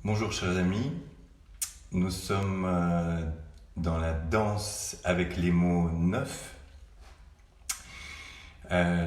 Bonjour chers amis, nous sommes dans la danse avec les mots neufs.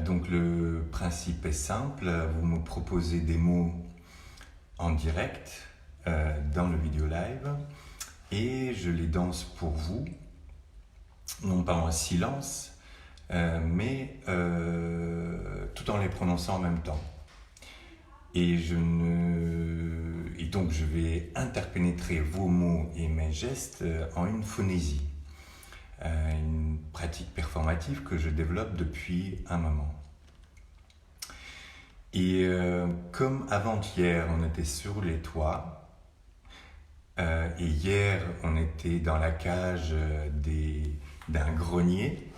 Donc le principe est simple, vous me proposez des mots en direct dans le vidéo live et je les danse pour vous, non pas en silence, mais tout en les prononçant en même temps. Et donc je vais interpénétrer vos mots et mes gestes en une phonésie, une pratique performative que je développe depuis un moment. Et comme avant-hier on était sur les toits, et hier on était dans la cage d'un grenier,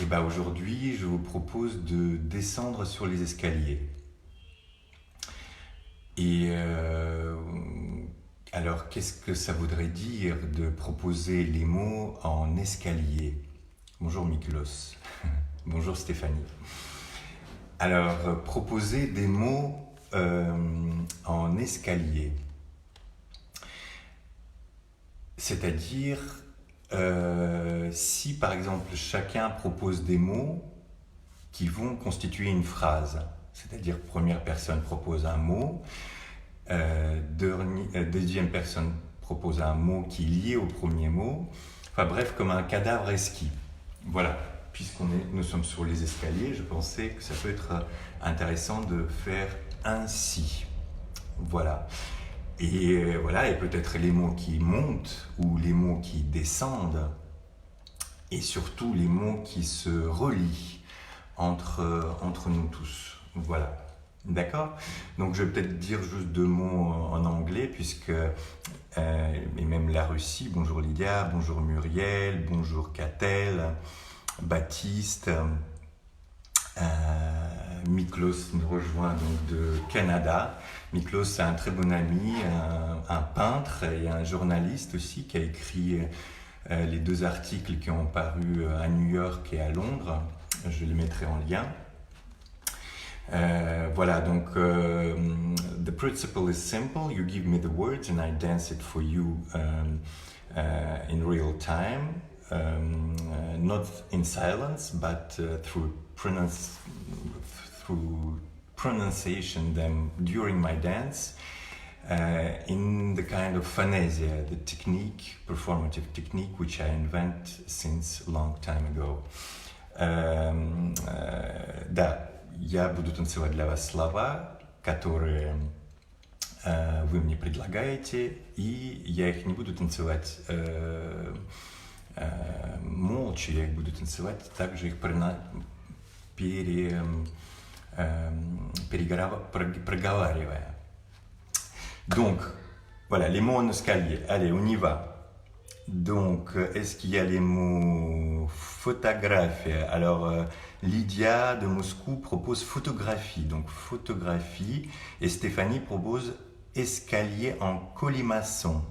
et bien aujourd'hui je vous propose de descendre sur les escaliers. Et alors, qu'est-ce que ça voudrait dire de proposer les mots en escalier? Bonjour Miklos, bonjour Stéphanie. Alors, proposer des mots en escalier, c'est-à-dire si par exemple chacun propose des mots qui vont constituer une phrase. C'est-à-dire première personne propose un mot, deuxième personne propose un mot qui est lié au premier mot, enfin bref, comme un cadavre esquis. Voilà, nous sommes sur les escaliers, je pensais que ça peut être intéressant de faire ainsi. Voilà. Et voilà, et peut-être les mots qui montent ou les mots qui descendent, et surtout les mots qui se relient entre nous tous. Voilà, d'accord? Donc je vais peut-être dire juste deux mots en anglais, puisque, et même la Russie, bonjour Lydia, bonjour Muriel, bonjour Catel, Baptiste, Miklos nous rejoint donc de Canada. Miklos c'est un très bon ami, un peintre et un journaliste aussi, qui a écrit les deux articles qui ont paru à New York et à Londres. Je les mettrai en lien. Voilà, donc the principle is simple. You give me the words and I dance it for you in real time, not in silence, but through pronunciation them during my dance, in the kind of phanesia, the technique, performative technique, which I invent since a long time ago. Да. Я буду танцевать для вас слова, которые вы мне предлагаете, и я их не буду танцевать молча, я их буду танцевать, также их проговаривая. Donc, voilà, les mots en escalier. Allez, on y va. Donc, est-ce qu'il y a les mots photographie? Alors, Lydia de Moscou propose photographie, donc photographie, et Stéphanie propose escalier en colimaçon.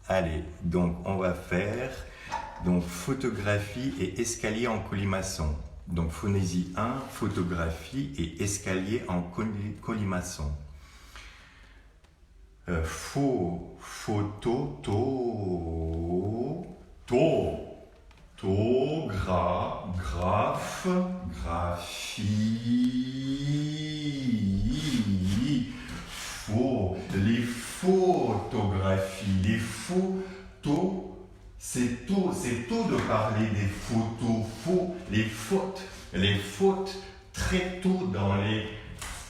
Allez, donc on va faire donc photographie et escalier en colimaçon. Donc phonésie 1, photographie et escalier en colimaçon. Photo, graphe, graphie, les photographies, les photos, c'est tôt de parler des photos, les fautes, très tôt dans les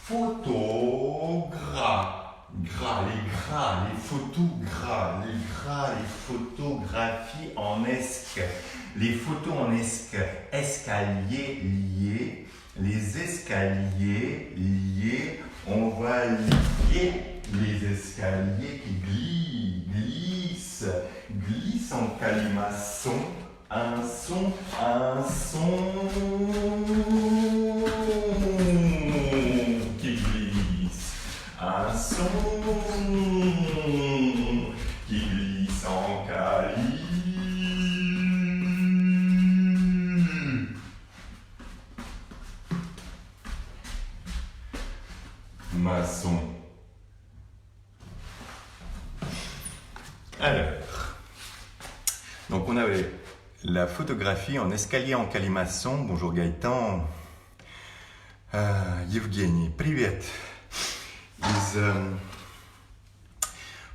photogras. Les photographies en esque, les photos en esque, escalier lié, les escaliers liés, on va lier les escaliers qui glissent en colimaçon, un son, qui glisse, un son qui glisse en cali. Maçon. Alors, donc on avait la photographie en escalier en colimaçon. Bonjour Gaëtan. Евгений, привет. Из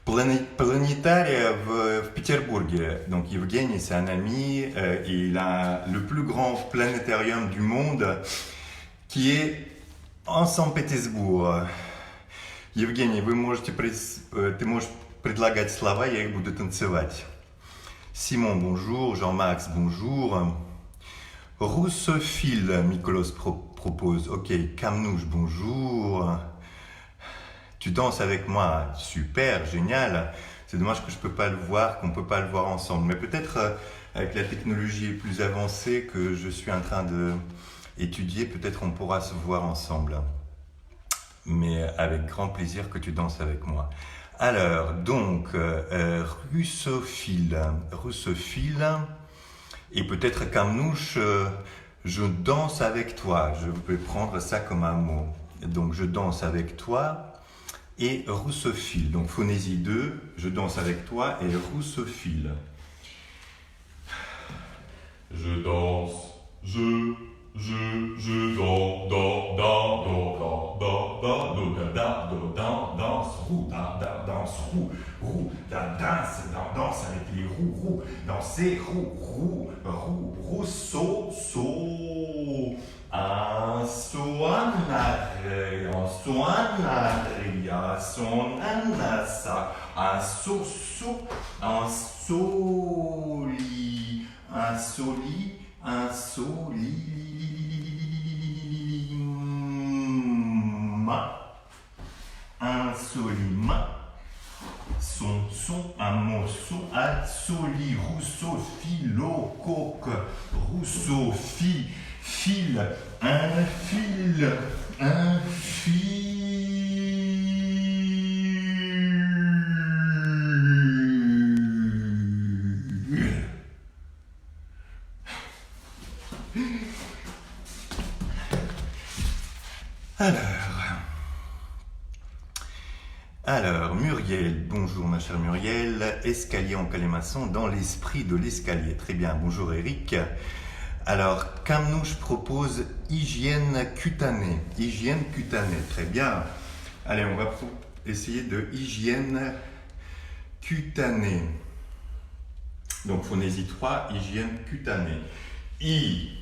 планетария в Петербурге. Donc Евгений, c'est un ami. Il a le plus grand planétarium du monde qui est en Санкт-Петербург. Евгений, ты можешь предлагать слова, я их буду танцевать. Simon, bonjour. Jean-Max, bonjour. Rousseauphile, Miklos propose. Ok, Camnouche, bonjour. Tu danses avec moi. Super, génial. C'est dommage que je ne peux pas le voir, qu'on ne peut pas le voir ensemble. Mais peut-être avec la technologie plus avancée que je suis en train d'étudier, peut-être on pourra se voir ensemble. Mais avec grand plaisir que tu danses avec moi. Alors, donc, russophile, et peut-être Camnouche, je danse avec toi. Je vais prendre ça comme un mot. Donc, je danse avec toi et russophile. Donc, phonésie 2, je danse avec toi et russophile. Je danse, je danse, danse avec les roues, danser, rousseau, un soanare, son anasa, un soli, insolima, son, un morceau, soli, rousseau, philo, coque, rousseau, fil, un fil. Alors, Muriel, bonjour ma chère Muriel, escalier en colimaçon dans l'esprit de l'escalier. Très bien, bonjour Eric. Alors, Camnouche propose hygiène cutanée. Hygiène cutanée, très bien. Allez, on va essayer de hygiène cutanée. Donc, phonésie 3, hygiène cutanée. Hygiène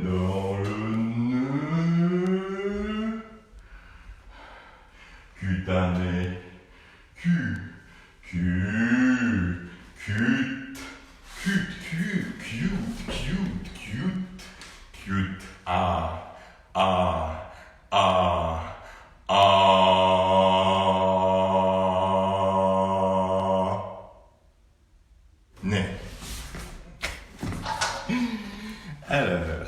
dans le nœud, cutané, cute, Né. Alors,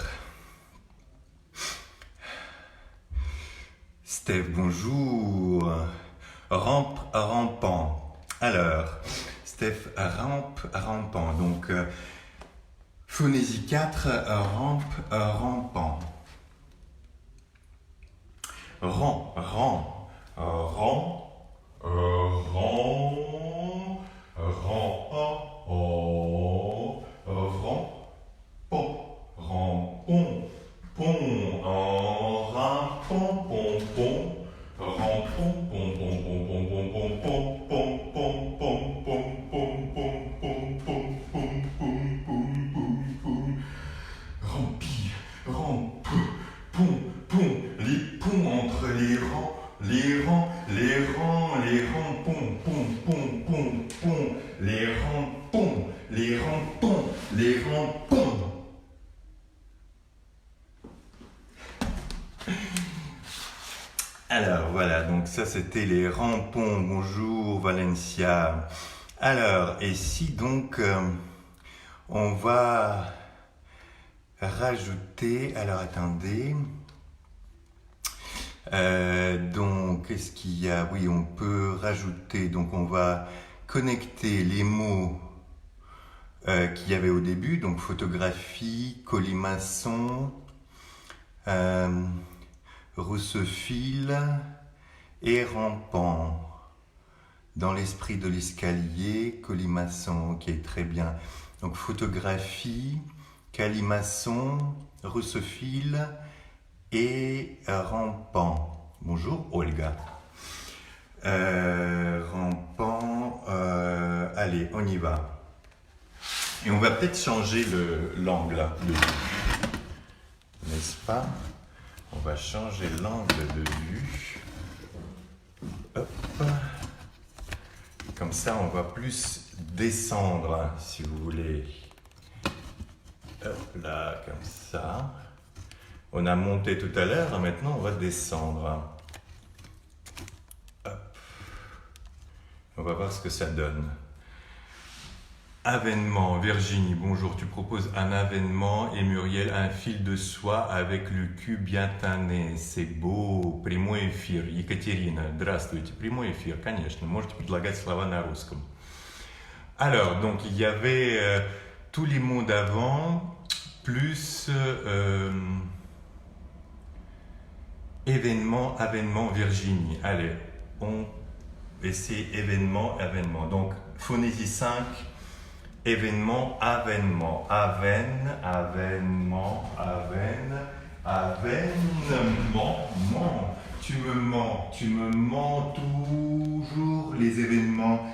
Steph, bonjour. Rampant. Alors, Steph, rampant. Donc, phonésie 4, rampant. Les ponts entre les rangs, les rangs, les rampons. Alors voilà, donc ça c'était les rampons. Bonjour Valencia. Alors, et si donc On va rajouter, alors attendez, donc qu'est-ce qu'il y a? Oui, on peut rajouter, donc on va connecter les mots qu'il y avait au début, donc photographie, colimaçon, rousseau-fil et rampant. Dans l'esprit de l'escalier, colimaçon, ok, très bien. Donc photographie, colimaçon, rousseau-fil et rampant. Bonjour Olga. Rampant, allez, on y va. Et on va peut-être changer l'angle de vue, n'est-ce pas? On va changer l'angle de vue. Hop. Comme ça, on va plus descendre, si vous voulez. Hop là, comme ça. On a monté tout à l'heure, maintenant on va descendre. Hop. On va voir ce que ça donne. Avènement, Virginie, bonjour, tu proposes un avènement et Muriel un fil de soie avec le cul bien tanné. C'est beau, прямой эфир. Екатерина, здравствуйте, прямой эфир, конечно, можете предлагать слова на русском. Alors, donc il y avait tous les mots d'avant, plus événement, avènement, Virginie. Allez, on essaie événement, avènement. Donc, phonésie 5. Événement, avènement, avènement, ment. Tu me mens toujours. Les événements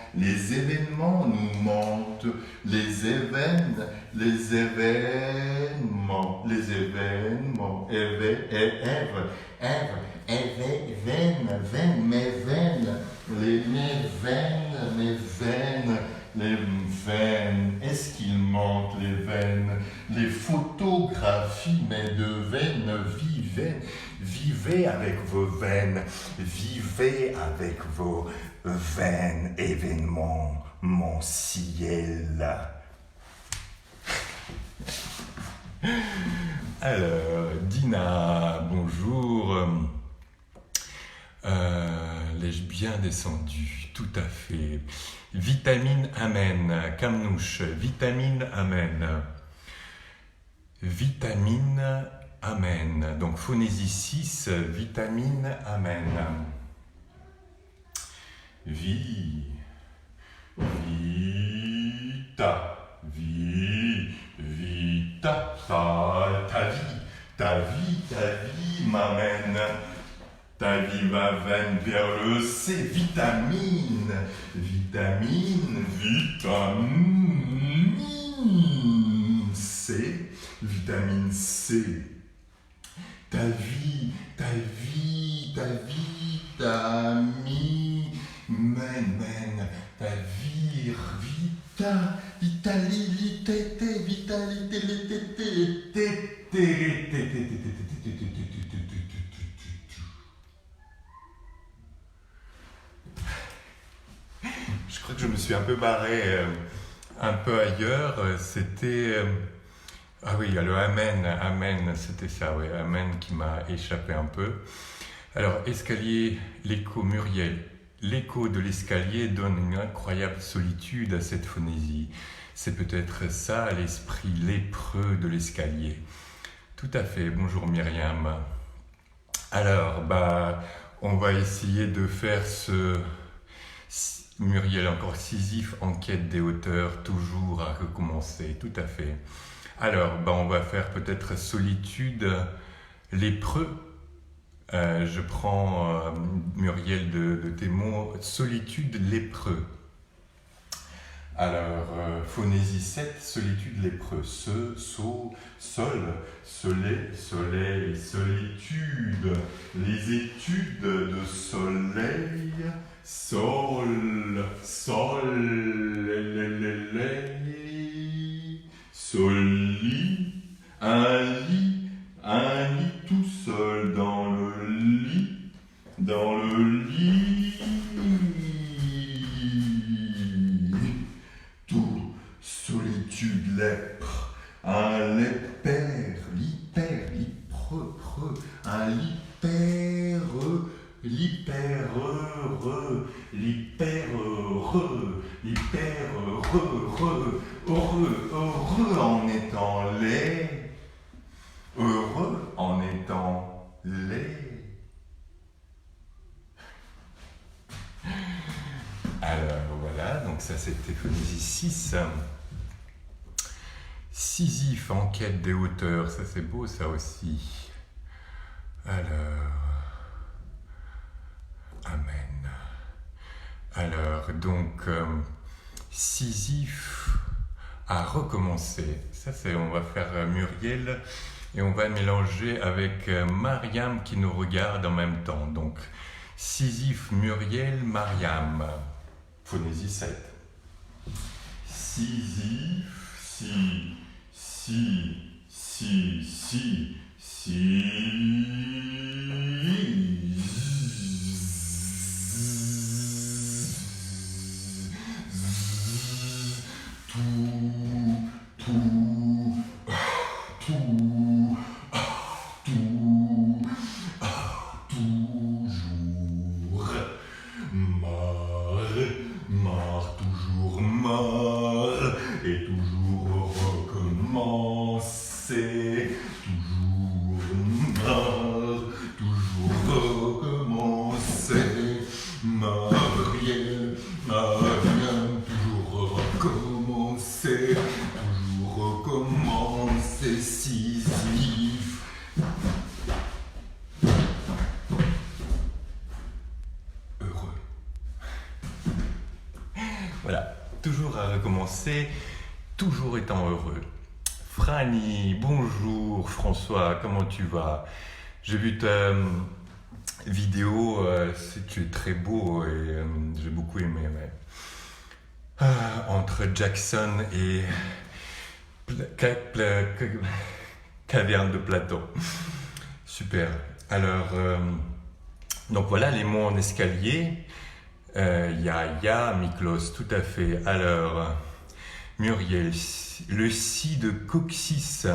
nous mentent. Les événements, les veines, est-ce qu'ils mentent les veines? Les photographies, mais de veines, vivez avec vos veines, événement, mon ciel. Alors, Dina, bonjour. L'ai-je bien descendu? Tout à fait. Vitamine, amen. Kamnouche, vitamine, amen. Vitamine, amen. Donc, phonésie 6, vitamine, amen. Vita, ta vie m'amène. Ta vie va vers le C, vitamine, C, vitamine C. Ta vie, Je crois que je me suis un peu barré un peu ailleurs. C'était... Ah oui, il y a le amen, c'était ça, oui, amen qui m'a échappé un peu. Alors, escalier, l'écho, Muriel. L'écho de l'escalier donne une incroyable solitude à cette phonésie. C'est peut-être ça l'esprit lépreux de l'escalier. Tout à fait, bonjour Myriam. Alors, on va essayer de faire ce... Muriel, encore Sisyphe, en quête des hauteurs, toujours à recommencer, tout à fait. Alors, on va faire peut-être solitude, lépreux. Je prends, Muriel, de tes mots, solitude, lépreux. Alors, phonésie 7, solitude, lépreux. Sol, soleil, solitude. Les études de soleil, soli, un lit tout seul dans le lit, tout, solitude, l'hyper heureux, l'hyper heureux, l'hyper heureux, heureux en étant laid, heureux en étant laid. Alors voilà, donc ça c'était phonésie 6. Sisyphe en quête des hauteurs, ça c'est beau ça aussi. Alors, amen. Alors donc Sisyphe a recommencé. Ça c'est, on va faire Muriel et on va mélanger avec Mariam qui nous regarde en même temps. Donc Sisyphe, Muriel, Mariam. Phonésie 7. Sisyphe, si, toujours marre, et toujours recommencer, toujours marre, toujours recommencer, Marielle, Mariam, toujours recommencer, Sisyphe. Heureux. Voilà, toujours à recommencer, toujours étant heureux. Franny, bonjour. François, comment tu vas? J'ai vu ta vidéo, tu es très beau et j'ai beaucoup aimé. Ouais. Entre Jackson et Caverne de Platon. Super. Alors, donc voilà les mots en escalier. Ya, Miklos, tout à fait. Alors, Muriel, le si de coccyx,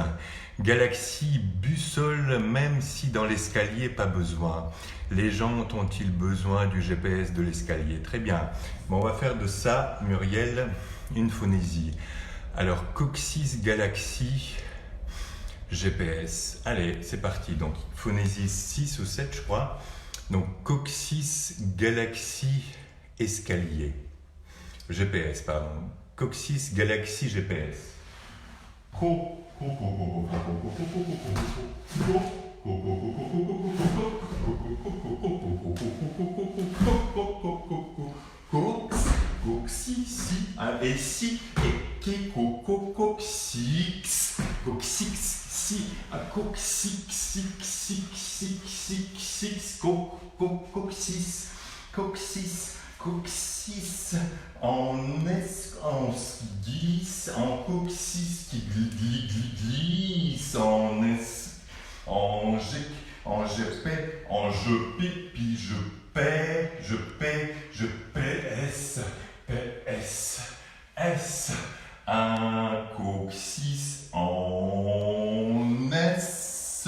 galaxie, bussole, même si dans l'escalier pas besoin. Les gens ont-ils besoin du GPS de l'escalier? Très bien. Bon, on va faire de ça, Muriel, une phonésie. Alors, coccyx, galaxie, GPS. Allez, c'est parti. Donc, phonésie 6 ou 7, je crois. Donc, coccyx, galaxie, escalier. GPS, pardon. Coccyx, galaxie, GPS. Coccyx, et si, et coccyx, coccyx, si, coccyx, en glisse, en coccyx qui glisse, en GP, puis je PS, un coccyx en S.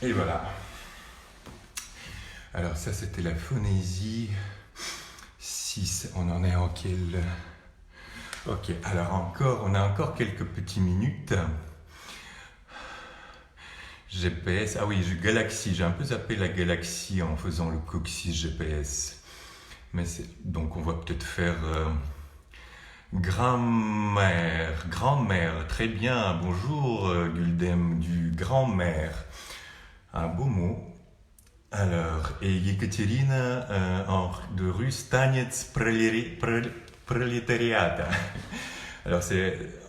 Et voilà. Alors ça c'était la phonésie 6. On en est en quel... Ok, alors on a encore quelques petites minutes. GPS, ah oui, galaxie, j'ai un peu zappé la galaxie en faisant le coccyx GPS. Mais donc on va peut-être faire grand-mère, très bien, bonjour Guldem, du grand-mère. Un beau mot. Alors, et Yekaterina de russe, tanец пролетариата. Alors,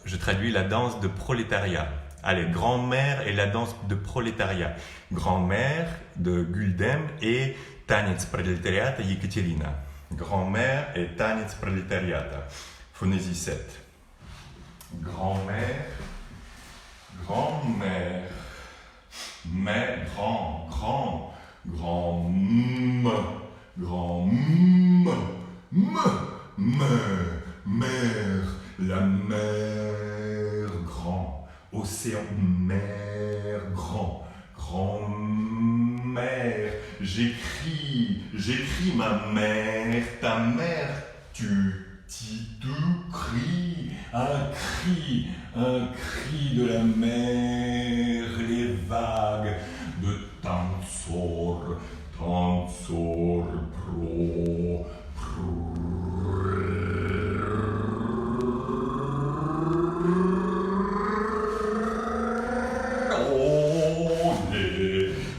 je traduis la danse de prolétariat. Allez, grand-mère et la danse de prolétariat. Grand-mère de Guldem et tanец пролетариата Yekaterina. Grand-mère et tanец пролетариата. Phonésie 7. Grand-mère, mais grand, mère, la mer, grand, océan, mer, grand, grand-mère, j'écris ma mère, ta mère, tu cries, un cri de la mer, les vagues de Tanzor, pro,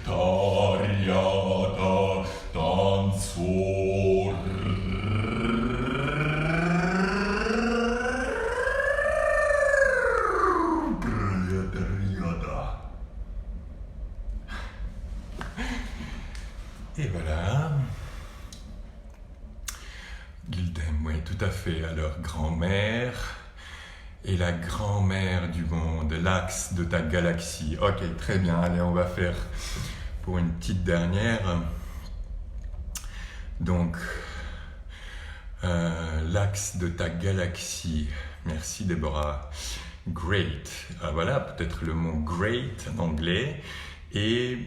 Tariata, Tanzor. Et voilà. Gildem, oui, tout à fait. Alors, grand-mère et la grand-mère du monde, l'axe de ta galaxie. Ok, très bien. Allez, on va faire pour une petite dernière. Donc, l'axe de ta galaxie. Merci, Déborah. Great. Ah, voilà, peut-être le mot great en anglais. Et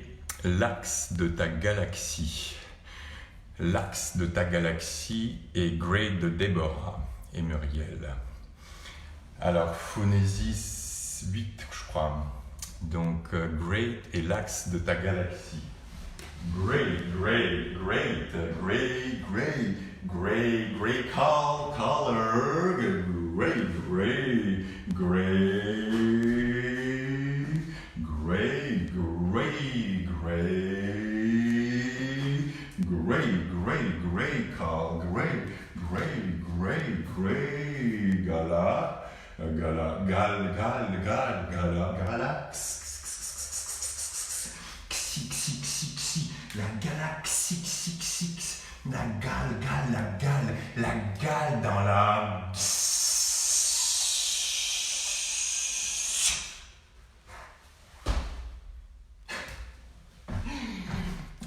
l'axe de ta galaxie. L'axe de ta galaxie est great de Déborah et Muriel. Alors, phonésis 8, je crois. Donc, great et l'axe de ta galaxie. Great, color, La galaxie, la gale dans la...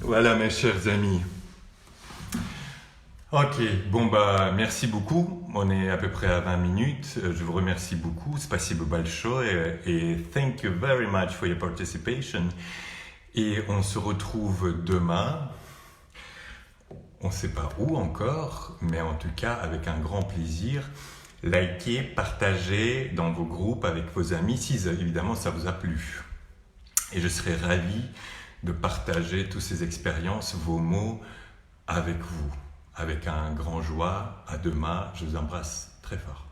Voilà mes chers amis. Ok, bon bah merci beaucoup. On est à peu près à 20 minutes. Je vous remercie beaucoup. Spasibo большое et thank you very much for your participation. Et on se retrouve demain. On ne sait pas où encore, mais en tout cas avec un grand plaisir. Likez, partagez dans vos groupes avec vos amis si évidemment ça vous a plu. Et je serai ravi de partager toutes ces expériences, vos mots avec vous. Avec un grand joie. À demain. Je vous embrasse très fort.